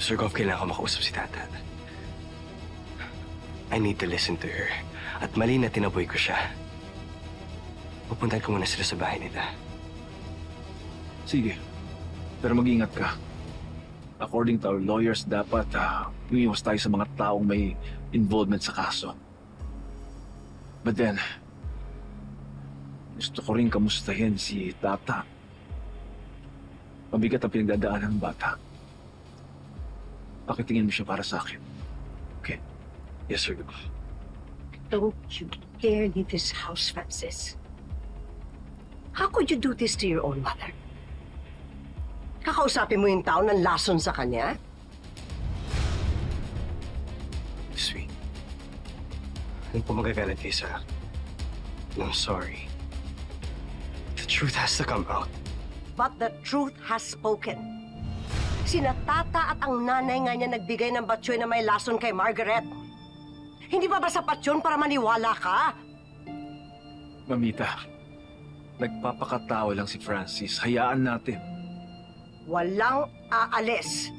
Sir Gov, kailangan ko makausap si Tata. I need to listen to her. At mali na tinaboy ko siya. Pupuntahan ko muna sila sa bahay nila. Sige. Pero mag-ingat ka. According to our lawyers, dapat umiwas tayo sa mga taong may involvement sa kaso. But then, gusto ko rin kamustahin si Tata. Mabigat ang pinagdadaanan ng bata. Pakitingin mo siya para sa akin. Okay? Yes, sir. Don't you dare leave this house, Francis. How could you do this to your own mother? Kakausapin mo yung tao ng lason sa kanya? Sweet. Ano po magagalit kayo sa akin? I'm sorry. The truth has to come out. But the truth has spoken. Sina Tata at ang nanay nga niya nagbigay ng batsoy na may lason kay Margaret. Hindi ba sapat yun para maniwala ka? Mamita, nagpapakatao lang si Francis. Hayaan natin. Walang aalis.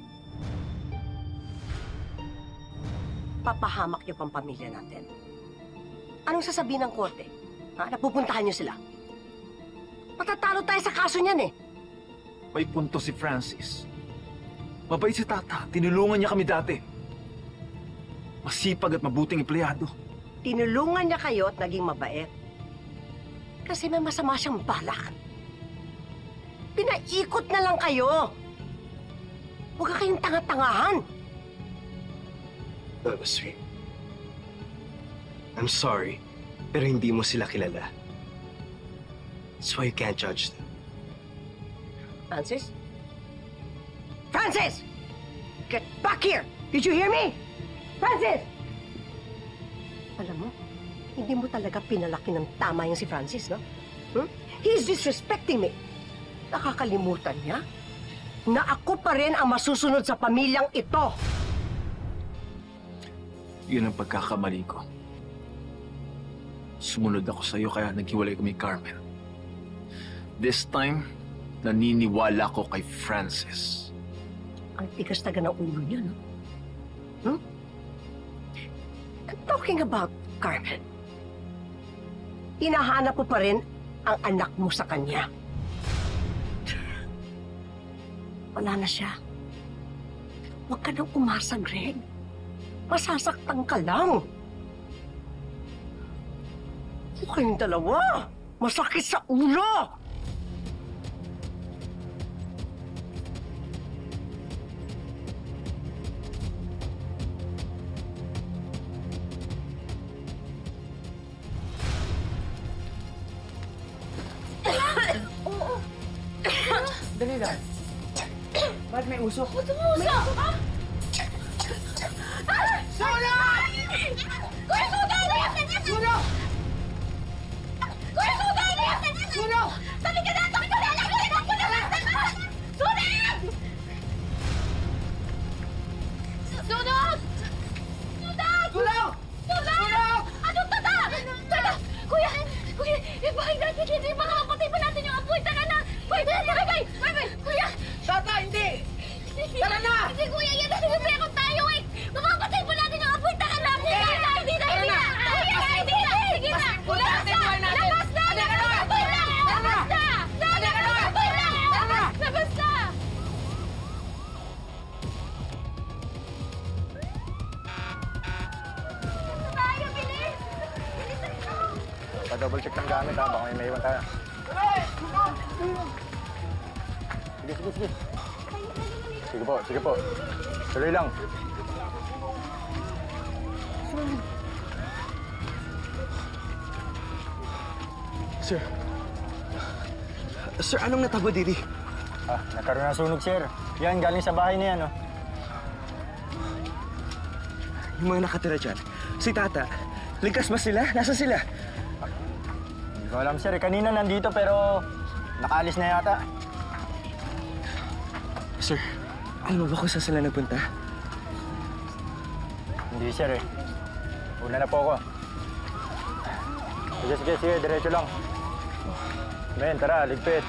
Papahamak niyo pang pamilya natin. Anong sasabihin ng korte? Ha? Napupuntahan niyo sila? Patatalo tayo sa kaso niyan eh. May punto si Francis. Mabait si Tata. Tinulungan niya kami dati. Masipag at mabuting empleyado. Tinulungan niya kayo at naging mabait. Kasi may masama siyang balak. Pinaikot na lang kayo. Huwag ka kayong tanga-tangahan. That was sweet. I'm sorry, pero hindi mo sila kilala. That's why you can't judge them. Francis? Francis! Get back here! Did you hear me? Francis! Alam mo, hindi mo talaga pinalaki ng tama yung si Francis, no? He's disrespecting me. Nakakalimutan niya na ako pa rin ang masusunod sa pamilyang ito. Yun ang pagkakamali ko. Sumunod ako sa'yo kaya naghiwalay kami, Carmen. This time, naniniwala ko kay Francis. Ang tigas taga ng ulo niya, no? I'm talking about Carmen. Hinahanap mo pa rin ang anak mo sa kanya. Wala na siya. Huwag ka nang umasa, Greg. Masasaktan ka lang. Huwag kayong dalawa. Masakit sa ulo. Dali lang. Bakit may usok? Ba't umusok? Suno! Kuya Sudan! Suno! Kuya Sudan! Suno! Sabi ka na! Sabi ka na! Sabi ka na! Sudan! Sunog! Sudan! Tulong! Sudan! Anong tata? Tata! Kuya! Kuya! Ibahin natin! Hindi makakapatay pa natin yung apoy! Tara na! Pwede na! Bye! Bye! Kuya! Tata, hindi! Tara na! Hindi, kuya! Yan na! Nagpapayakot tayo eh! Makakapatay pa natin yung apoy! Tara na! Hindi na! Hindi na! Hindi na! Kuya! Hindi na! Sige na! Labas na! Labas na! Apoy lang! Labas na! Apoy lang! Labas na! Tayo! Bilis! Bilisan ito! Pa-double check ng gamit ha, baka may maiwan tayo. Sige. Sige po. Tuloy lang. Sir, anong natabo dito? Nagkaroon ng sunog, sir. Yan, galing sa bahay na yan, oh. Yung mga nakatira dyan, si Tata, ligtas ba sila? Nasa sila? Hindi ko alam, sir. Kanina nandito pero nakaalis na yata. Sir, alam mo ba kung saan sila nagpunta? Hindi, sir, eh. Una na po ako. Sige. Diretso lang. Men, tara, ligpit.